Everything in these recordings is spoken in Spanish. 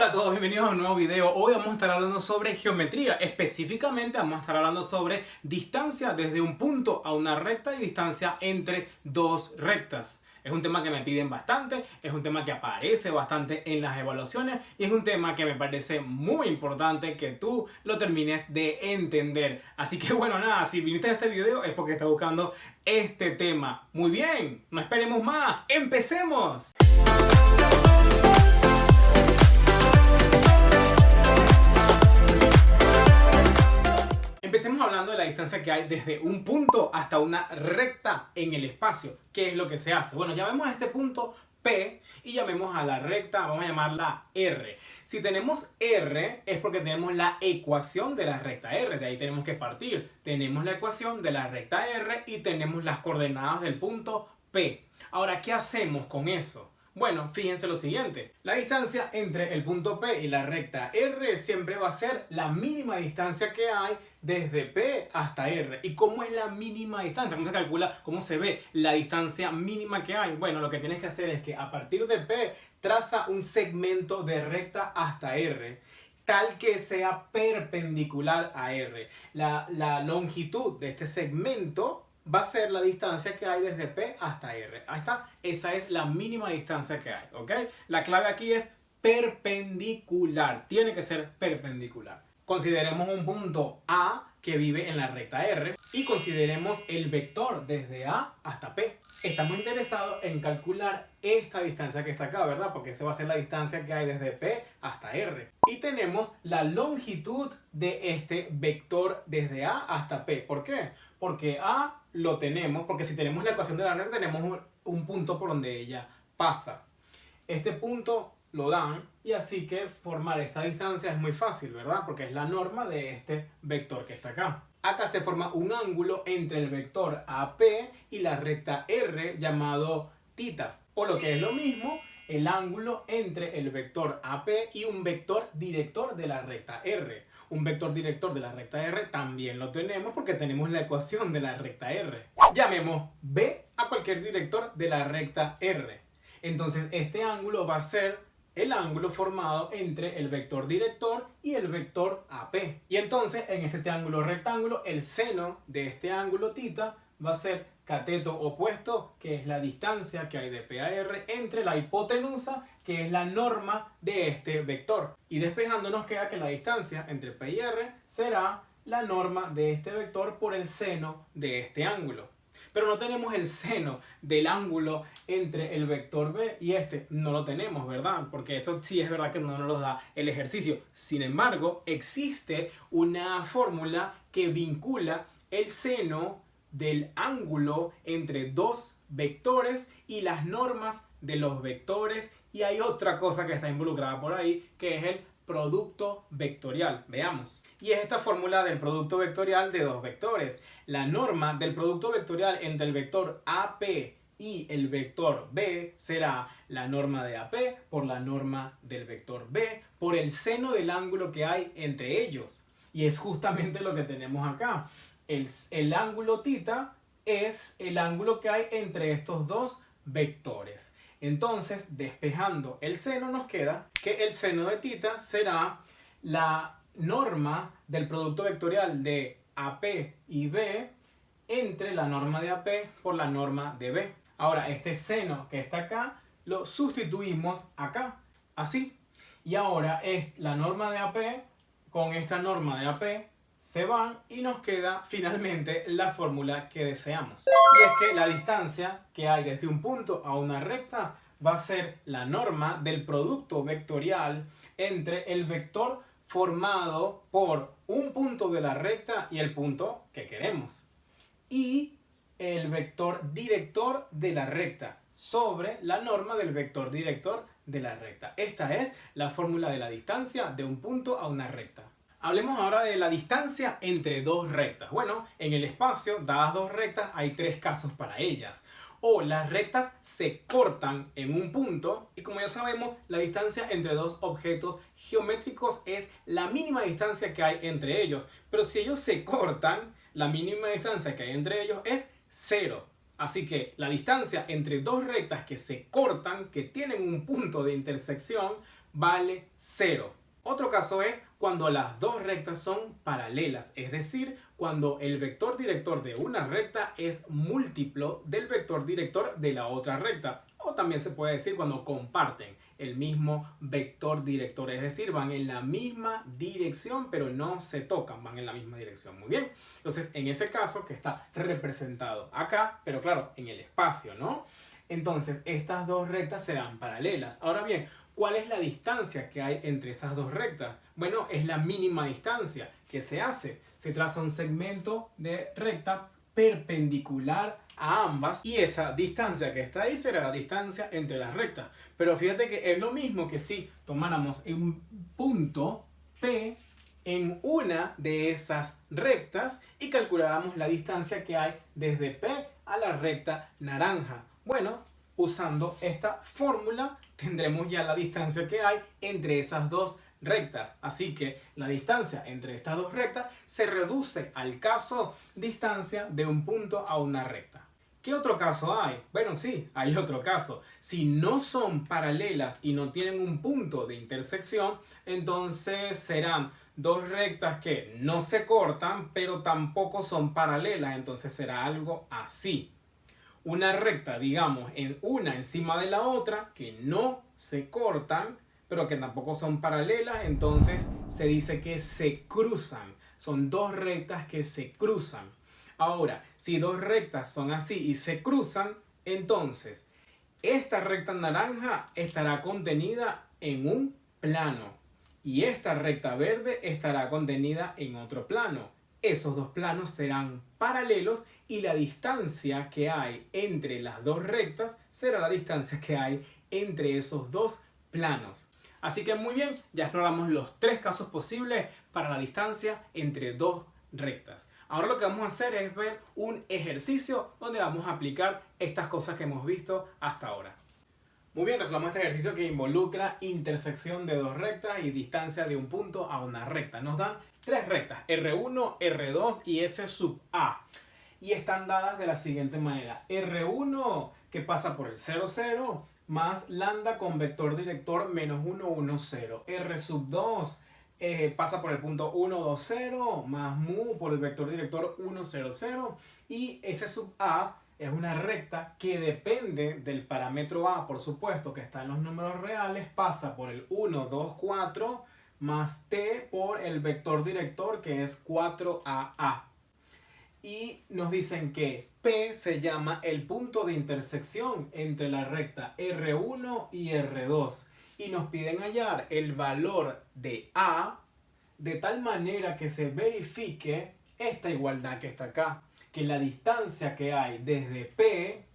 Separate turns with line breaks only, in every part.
Hola a todos, bienvenidos a un nuevo video. Hoy vamos a estar hablando sobre geometría. Específicamente vamos a estar hablando sobre distancia desde un punto a una recta y distancia entre dos rectas. Es un tema que me piden bastante, es un tema que aparece bastante en las evaluaciones y es un tema que me parece muy importante que tú lo termines de entender. Así que bueno, nada, si viniste a este video es porque estás buscando este tema. Muy bien, no esperemos más, ¡empecemos! Empecemos hablando de la distancia que hay desde un punto hasta una recta en el espacio. ¿Qué es lo que se hace? Bueno, llamemos a este punto P y llamemos a la recta, vamos a llamarla R. Si tenemos R es porque tenemos la ecuación de la recta R, de ahí tenemos que partir. Tenemos la ecuación de la recta R y tenemos las coordenadas del punto P. Ahora, ¿qué hacemos con eso? Bueno, fíjense lo siguiente. La distancia entre el punto P y la recta R siempre va a ser la mínima distancia que hay desde P hasta R. ¿Y cómo es la mínima distancia? ¿Cómo se calcula? ¿Cómo se ve la distancia mínima que hay? Bueno, lo que tienes que hacer es que a partir de P traza un segmento de recta hasta R, tal que sea perpendicular a R. La longitud de este segmento va a ser la distancia que hay desde P hasta R. Ahí está. Esa es la mínima distancia que hay, ¿ok? La clave aquí es perpendicular. Tiene que ser perpendicular. Consideremos un punto A que vive en la recta R y consideremos el vector desde A hasta P. Estamos interesados en calcular esta distancia que está acá, ¿verdad? Porque esa va a ser la distancia que hay desde P hasta R. Y tenemos la longitud de este vector desde A hasta P. ¿Por qué? Porque A lo tenemos, porque si tenemos la ecuación de la recta tenemos un punto por donde ella pasa. Este punto lo dan y así que formar esta distancia es muy fácil, ¿verdad? Porque es la norma de este vector que está acá. Acá se forma un ángulo entre el vector AP y la recta R llamado θ. O lo que es lo mismo, el ángulo entre el vector AP y un vector director de la recta R. Un vector director de la recta R también lo tenemos porque tenemos la ecuación de la recta R. Llamemos B a cualquier director de la recta R. Entonces este ángulo va a ser el ángulo formado entre el vector director y el vector AP. Y entonces en este triángulo rectángulo el seno de este ángulo θ va a ser cateto opuesto, que es la distancia que hay de P a R, entre la hipotenusa, que es la norma de este vector. Y despejando nos queda que la distancia entre P y R será la norma de este vector por el seno de este ángulo. Pero no tenemos el seno del ángulo entre el vector B y este. No lo tenemos, ¿verdad? Porque eso sí es verdad que no nos lo da el ejercicio. Sin embargo, existe una fórmula que vincula el seno del ángulo entre dos vectores y las normas de los vectores. Y hay otra cosa que está involucrada por ahí, que es el producto vectorial. Veamos. Y es esta fórmula del producto vectorial de dos vectores. La norma del producto vectorial entre el vector AP y el vector B será la norma de AP por la norma del vector B por el seno del ángulo que hay entre ellos. Y es justamente lo que tenemos acá. El ángulo θ es el ángulo que hay entre estos dos vectores. Entonces, despejando el seno, nos queda que el seno de θ será la norma del producto vectorial de AP y B entre la norma de AP por la norma de B. Ahora, este seno que está acá, lo sustituimos acá, así. Y ahora es la norma de AP con esta norma de AP se van y nos queda finalmente la fórmula que deseamos. Y es que la distancia que hay desde un punto a una recta va a ser la norma del producto vectorial entre el vector formado por un punto de la recta y el punto que queremos. Y el vector director de la recta sobre la norma del vector director de la recta. Esta es la fórmula de la distancia de un punto a una recta. Hablemos ahora de la distancia entre dos rectas. Bueno, en el espacio, dadas dos rectas, hay tres casos para ellas. O las rectas se cortan en un punto y como ya sabemos, la distancia entre dos objetos geométricos es la mínima distancia que hay entre ellos. Pero si ellos se cortan, la mínima distancia que hay entre ellos es 0. Así que la distancia entre dos rectas que se cortan, que tienen un punto de intersección, vale 0. Otro caso es cuando las dos rectas son paralelas, es decir, cuando el vector director de una recta es múltiplo del vector director de la otra recta. O también se puede decir cuando comparten el mismo vector director, es decir, van en la misma dirección pero no se tocan, van en la misma dirección. Muy bien, entonces en ese caso que está representado acá, pero claro, en el espacio, ¿no? Entonces estas dos rectas serán paralelas. Ahora bien, ¿cuál es la distancia que hay entre esas dos rectas? Bueno, es la mínima distancia. ¿Qué se hace? Se traza un segmento de recta perpendicular a ambas y esa distancia que está ahí será la distancia entre las rectas. Pero fíjate que es lo mismo que si tomáramos un punto P en una de esas rectas y calculáramos la distancia que hay desde P a la recta naranja. Bueno, usando esta fórmula tendremos ya la distancia que hay entre esas dos rectas. Así que la distancia entre estas dos rectas se reduce al caso distancia de un punto a una recta. ¿Qué otro caso hay? Bueno, sí, hay otro caso. Si no son paralelas y no tienen un punto de intersección, entonces serán dos rectas que no se cortan, pero tampoco son paralelas. Entonces será algo así. Una recta, digamos, en una encima de la otra, que no se cortan, pero que tampoco son paralelas, entonces se dice que se cruzan. Son dos rectas que se cruzan. Ahora, si dos rectas son así y se cruzan, entonces esta recta naranja estará contenida en un plano y esta recta verde estará contenida en otro plano. Esos dos planos serán paralelos y la distancia que hay entre las dos rectas será la distancia que hay entre esos dos planos. Así que muy bien, ya exploramos los tres casos posibles para la distancia entre dos rectas. Ahora lo que vamos a hacer es ver un ejercicio donde vamos a aplicar estas cosas que hemos visto hasta ahora. Muy bien, resolvamos este ejercicio que involucra intersección de dos rectas y distancia de un punto a una recta. Nos dan tres rectas, R1, R2 y S sub A. Y están dadas de la siguiente manera. R1 que pasa por el 0, 0 más lambda con vector director menos 1, 1, 0. R sub 2 pasa por el punto 1, 2, 0 más mu por el vector director 1, 0, 0. Y S sub A es una recta que depende del parámetro A, por supuesto, que está en los números reales, pasa por el 1, 2, 4 más t por el vector director que es 4AA. Y nos dicen que P se llama el punto de intersección entre la recta R1 y R2. Y nos piden hallar el valor de A de tal manera que se verifique esta igualdad que está acá. Que la distancia que hay desde P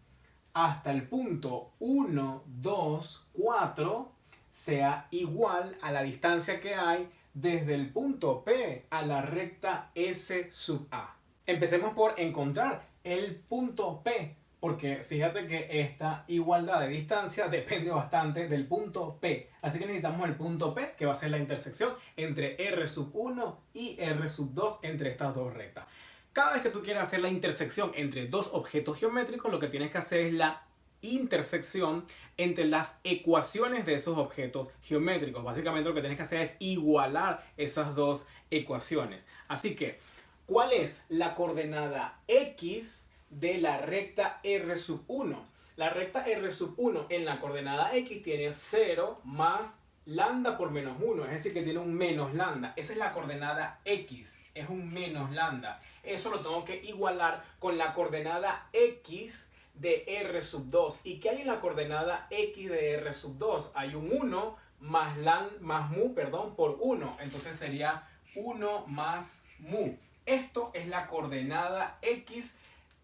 hasta el punto 1, 2, 4 sea igual a la distancia que hay desde el punto P a la recta S sub A. Empecemos por encontrar el punto P, porque fíjate que esta igualdad de distancia depende bastante del punto P. Así que necesitamos el punto P, que va a ser la intersección entre R sub 1 y R sub 2 entre estas dos rectas. Cada vez que tú quieras hacer la intersección entre dos objetos geométricos, lo que tienes que hacer es la intersección entre las ecuaciones de esos objetos geométricos. Básicamente lo que tienes que hacer es igualar esas dos ecuaciones. Así que, ¿cuál es la coordenada X de la recta R sub 1? La recta R sub 1 en la coordenada X tiene 0 más lambda por menos 1, es decir que tiene un menos lambda. Esa es la coordenada X, es un menos lambda. Eso lo tengo que igualar con la coordenada X de R sub 2. ¿Y qué hay en la coordenada X de R sub 2? Hay un 1 más mu por 1, entonces sería 1 más mu. Esto es la coordenada X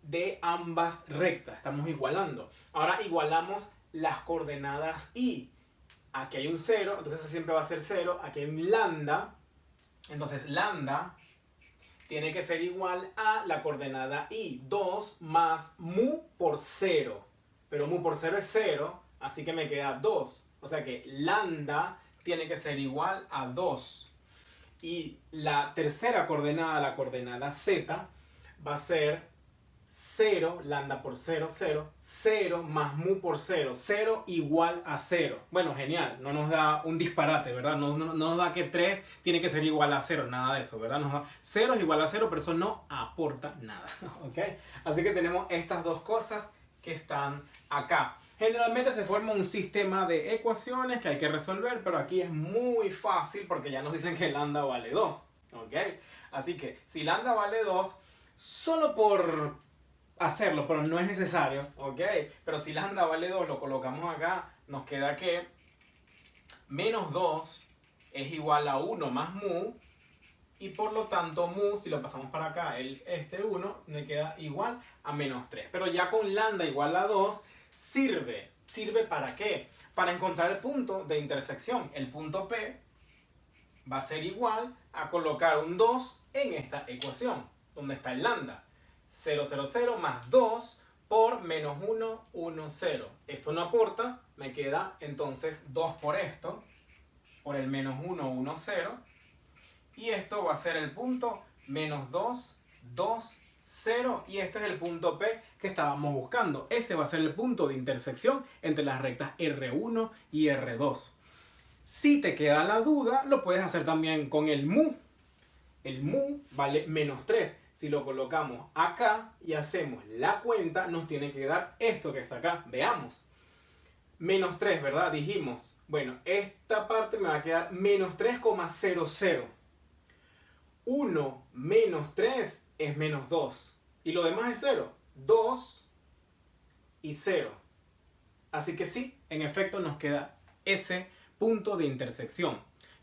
de ambas rectas. Estamos igualando. Ahora igualamos las coordenadas Y. Aquí hay un 0, entonces eso siempre va a ser 0. Aquí hay un lambda. Entonces lambda tiene que ser igual a la coordenada Y. 2 más mu por 0. Pero mu por 0 es 0, así que me queda 2. O sea que lambda tiene que ser igual a 2. Y la tercera coordenada, la coordenada Z, va a ser 0, lambda por 0, 0, 0 más mu por 0, 0 igual a 0. Bueno, genial, no nos da un disparate, ¿verdad? No nos da que 3 tiene que ser igual a 0, nada de eso, ¿verdad? Nos da 0 es igual a 0, pero eso no aporta nada, ¿ok? Así que tenemos estas dos cosas que están acá. Generalmente se forma un sistema de ecuaciones que hay que resolver, pero aquí es muy fácil porque ya nos dicen que lambda vale 2, ¿ok? Así que si lambda vale 2, solo por hacerlo, pero no es necesario, ¿ok? Pero si lambda vale 2, lo colocamos acá, nos queda que menos 2 es igual a 1 más mu, y por lo tanto mu, si lo pasamos para acá, este 1 me queda igual a menos 3. Pero ya con lambda igual a 2, sirve. ¿Sirve para qué? Para encontrar el punto de intersección. El punto P va a ser igual a colocar un 2 en esta ecuación, donde está el lambda. 0, 0, 0 más 2 por menos 1, 1, 0. Esto no aporta, me queda entonces 2 por esto, por el menos 1, 1, 0. Y esto va a ser el punto menos 2, 2, 0. Y este es el punto P que estábamos buscando. Ese va a ser el punto de intersección entre las rectas R1 y R2. Si te queda la duda, lo puedes hacer también con el mu. El mu vale menos 3. Si lo colocamos acá y hacemos la cuenta, nos tiene que dar esto que está acá. Veamos. Menos 3, ¿verdad? Dijimos. Bueno, esta parte me va a quedar menos 3,00. 1 menos 3 es menos 2. Y lo demás es 0. 2 y 0. Así que sí, en efecto nos queda ese punto de intersección.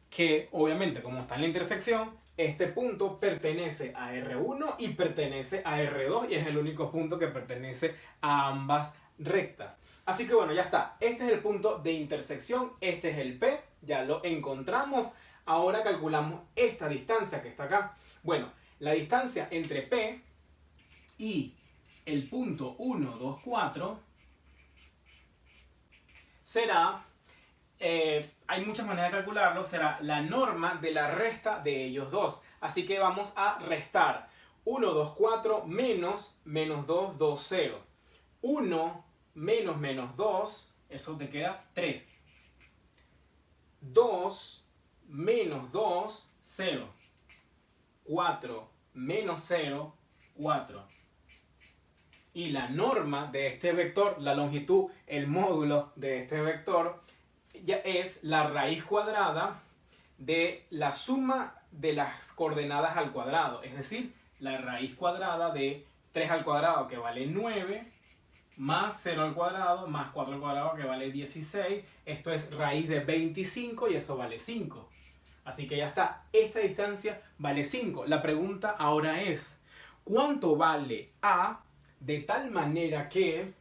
Que obviamente, como está en la intersección, este punto pertenece a R1 y pertenece a R2. Y es el único punto que pertenece a ambas rectas. Así que bueno, ya está. Este es el punto de intersección. Este es el P. Ya lo encontramos. Ahora calculamos esta distancia que está acá. Bueno, la distancia entre P y el punto 1, 2, 4 será, hay muchas maneras de calcularlo, será la norma de la resta de ellos dos. Así que vamos a restar 1, 2, 4 menos menos 2, 2, 0. 1 menos menos 2, eso te queda 3. 2 menos 2, 0. 4 menos 0, 4. Y la norma de este vector, la longitud, el módulo de este vector, ya es la raíz cuadrada de la suma de las coordenadas al cuadrado. Es decir, la raíz cuadrada de 3 al cuadrado, que vale 9, más 0 al cuadrado, más 4 al cuadrado, que vale 16. Esto es raíz de 25 y eso vale 5. Así que ya está, esta distancia vale 5. La pregunta ahora es, ¿cuánto vale A de tal manera que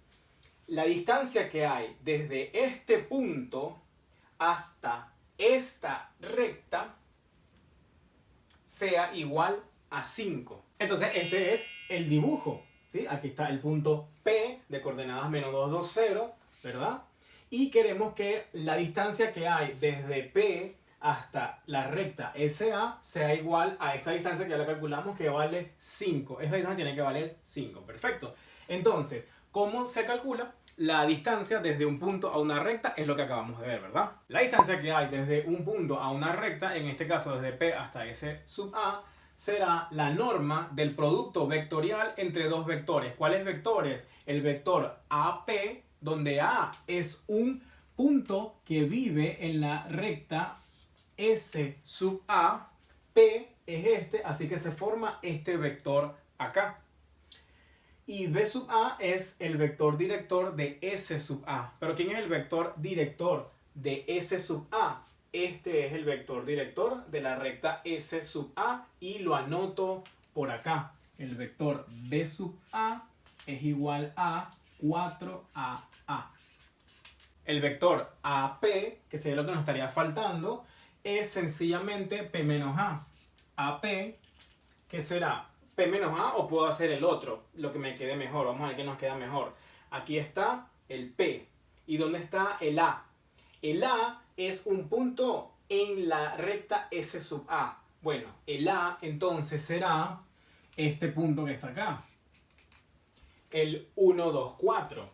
la distancia que hay desde este punto hasta esta recta sea igual a 5? Entonces este es el dibujo, ¿sí? Aquí está el punto P de coordenadas menos 2, 2, 0, ¿verdad? Y queremos que la distancia que hay desde P hasta la recta SA sea igual a esta distancia que ya la calculamos, que vale 5. Esta distancia tiene que valer 5. Perfecto. Entonces, ¿cómo se calcula? La distancia desde un punto a una recta es lo que acabamos de ver, ¿verdad? La distancia que hay desde un punto a una recta, en este caso desde P hasta S sub A, será la norma del producto vectorial entre dos vectores. ¿Cuáles vectores? El vector AP, donde A es un punto que vive en la recta S sub A, P es este, así que se forma este vector acá. Y B sub A es el vector director de S sub A. ¿Pero quién es el vector director de S sub A? Este es el vector director de la recta S sub A y lo anoto por acá. El vector B sub A es igual a 4AA. El vector AP, que sería lo que nos estaría faltando, es sencillamente P menos A. AP, ¿qué será? P menos A, o puedo hacer el otro, lo que me quede mejor. Vamos a ver qué nos queda mejor. Aquí está el P. ¿Y dónde está el A? El A es un punto en la recta S sub A. Bueno, el A entonces será este punto que está acá. el 1, 2, 4.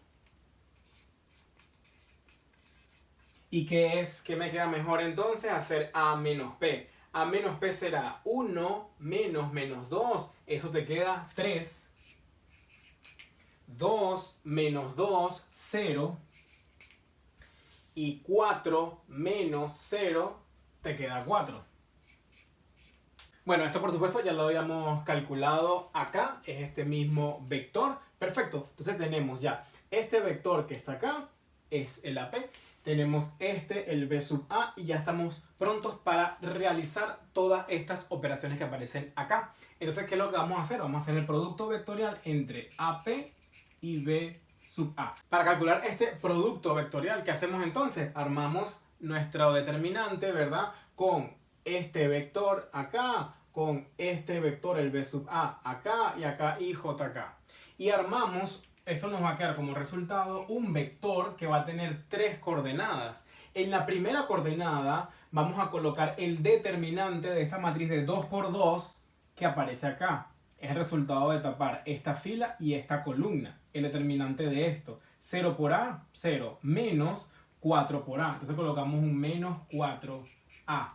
¿Y qué es? ¿Qué me queda mejor entonces? Hacer A menos P. A menos P será 1 menos menos 2. Eso te queda 3. 2 menos 2, 0. Y 4 menos 0 te queda 4. Bueno, esto por supuesto ya lo habíamos calculado acá. Es este mismo vector. Perfecto. Entonces tenemos ya este vector que está acá. Es el AP. Tenemos el B sub A y ya estamos prontos para realizar todas estas operaciones que aparecen acá. Entonces, ¿qué es lo que vamos a hacer? Vamos a hacer el producto vectorial entre AP y B sub A. Para calcular este producto vectorial, ¿qué hacemos entonces? Armamos nuestro determinante, ¿verdad? Con este vector acá, con este vector, el B sub A acá y acá y J acá. Y armamos. Esto nos va a quedar como resultado un vector que va a tener 3 coordenadas. En la primera coordenada vamos a colocar el determinante de esta matriz de 2 por 2 que aparece acá. Es el resultado de tapar esta fila y esta columna. El determinante de esto. 0 por A, 0. Menos 4 por A. Entonces colocamos un menos 4A.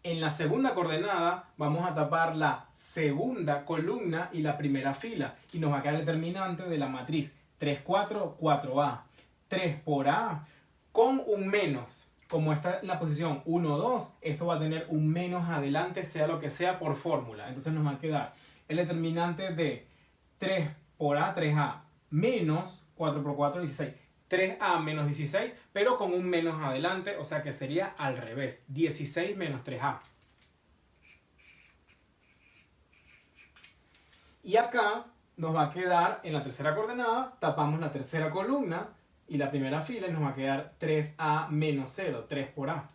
En la segunda coordenada vamos a tapar la segunda columna y la primera fila. Y nos va a quedar el determinante de la matriz 3, 4, 4A. 3 por A con un menos. Como está en la posición 1, 2, esto va a tener un menos adelante, sea lo que sea, por fórmula. Entonces nos va a quedar el determinante de 3 por A, 3A, menos 4 por 4, 16. 3A menos 16, pero con un menos adelante, o sea que sería al revés, 16 menos 3A. Y acá nos va a quedar, en la tercera coordenada, tapamos la tercera columna y la primera fila y nos va a quedar 3A menos 0, 3 por A.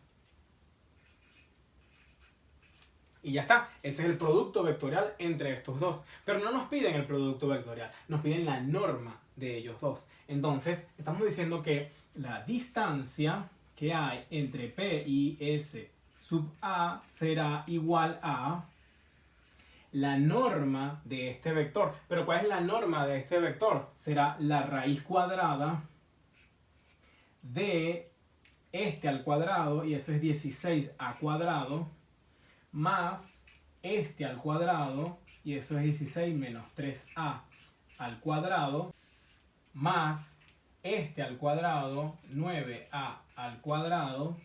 Y ya está, ese es el producto vectorial entre estos dos. Pero no nos piden el producto vectorial, nos piden la norma de ellos dos. Entonces, estamos diciendo que la distancia que hay entre P y S sub A será igual a la norma de este vector. ¿Pero cuál es la norma de este vector? Será la raíz cuadrada de este al cuadrado, y eso es 16a cuadrado, más este al cuadrado, y eso es 16 menos 3a al cuadrado, más este al cuadrado, 9a al cuadrado,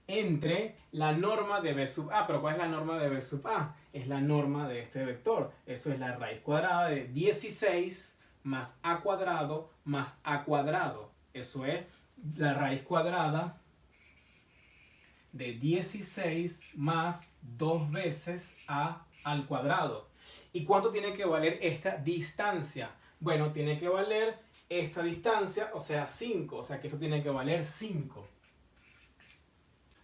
entre la norma de b sub a. ¿Pero cuál es la norma de b sub a? Es la norma de este vector. Eso es la raíz cuadrada de 16 más a cuadrado más a cuadrado. Eso es la raíz cuadrada de 16 más 2 veces a al cuadrado. ¿Y cuánto tiene que valer esta distancia? Bueno, tiene que valer esta distancia, o sea 5. O sea que esto tiene que valer 5.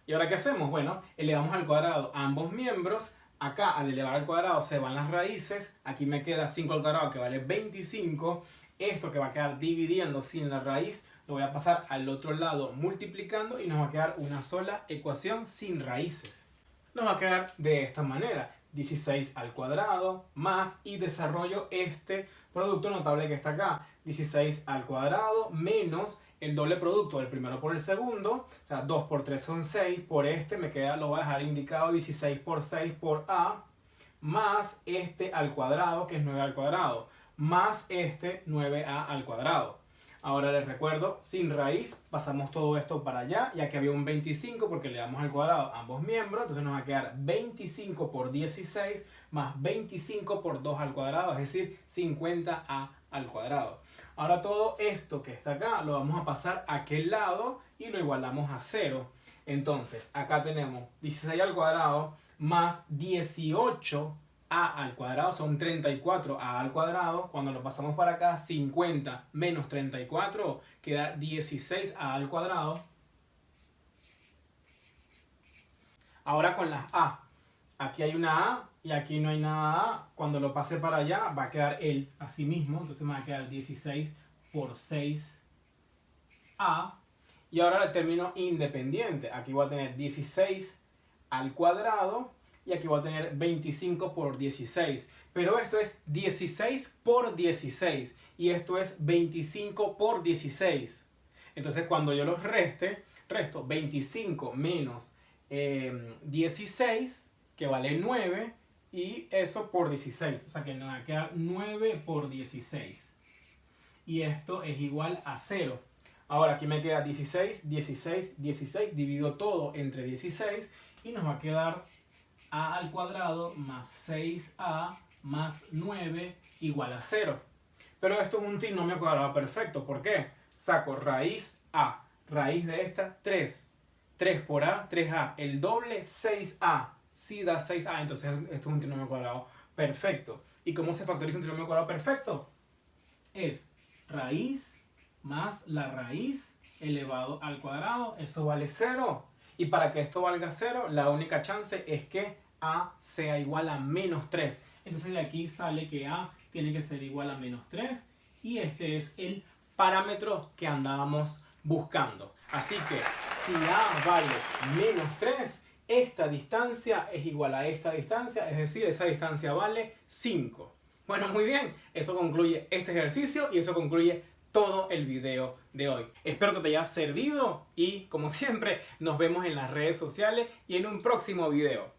¿Y ahora qué hacemos? Bueno, elevamos al cuadrado ambos miembros. Acá al elevar al cuadrado se van las raíces. Aquí me queda 5 al cuadrado que vale 25. Esto que va a quedar dividiendo sin la raíz lo voy a pasar al otro lado multiplicando y nos va a quedar una sola ecuación sin raíces. Nos va a quedar de esta manera. 16 al cuadrado más, y desarrollo este producto notable que está acá. 16 al cuadrado menos el doble producto del primero por el segundo. O sea, 2 por 3 son 6. Por este me queda, lo voy a dejar indicado, 16 por 6 por A. Más este al cuadrado, que es 9 al cuadrado. Más este 9A al cuadrado. Ahora les recuerdo, sin raíz, pasamos todo esto para allá, ya que había un 25 porque le damos al cuadrado a ambos miembros, entonces nos va a quedar 25 por 16 más 25 por 2 al cuadrado, es decir, 50a al cuadrado. Ahora todo esto que está acá lo vamos a pasar a aquel lado y lo igualamos a 0. Entonces, acá tenemos 16 al cuadrado más 18 a al cuadrado, son 34 a al cuadrado. Cuando lo pasamos para acá, 50 menos 34 queda 16 a al cuadrado. Ahora con las a, aquí hay una a y aquí no hay nada a. Cuando lo pase para allá va a quedar el así mismo, entonces me va a quedar 16 por 6 a. Y ahora el término independiente, aquí voy a tener 16 al cuadrado y aquí voy a tener 25 por 16. Pero esto es 16 por 16 y esto es 25 por 16. Entonces cuando yo los resto 25 menos 16, que vale 9, y eso por 16. O sea que nos va a quedar 9 por 16. Y esto es igual a 0. Ahora aquí me queda 16, 16, 16. Divido todo entre 16 y nos va a quedar a al cuadrado más 6a más 9 igual a 0. Pero esto es un trinomio cuadrado perfecto. ¿Por qué? Saco raíz a. Raíz de esta, 3. 3 por a, 3a. El doble, 6a. Sí da 6a. Entonces esto es un trinomio cuadrado perfecto. ¿Y cómo se factoriza un trinomio cuadrado perfecto? Es raíz más la raíz elevado al cuadrado. Eso vale 0. Y para que esto valga 0, la única chance es que a sea igual a menos 3. Entonces de aquí sale que a tiene que ser igual a menos 3. Y este es el parámetro que andábamos buscando. Así que si a vale menos 3, esta distancia es igual a esta distancia, es decir, esa distancia vale 5. Bueno, muy bien, eso concluye este ejercicio y eso concluye todo el video de hoy. Espero que te haya servido y, como siempre, nos vemos en las redes sociales y en un próximo video.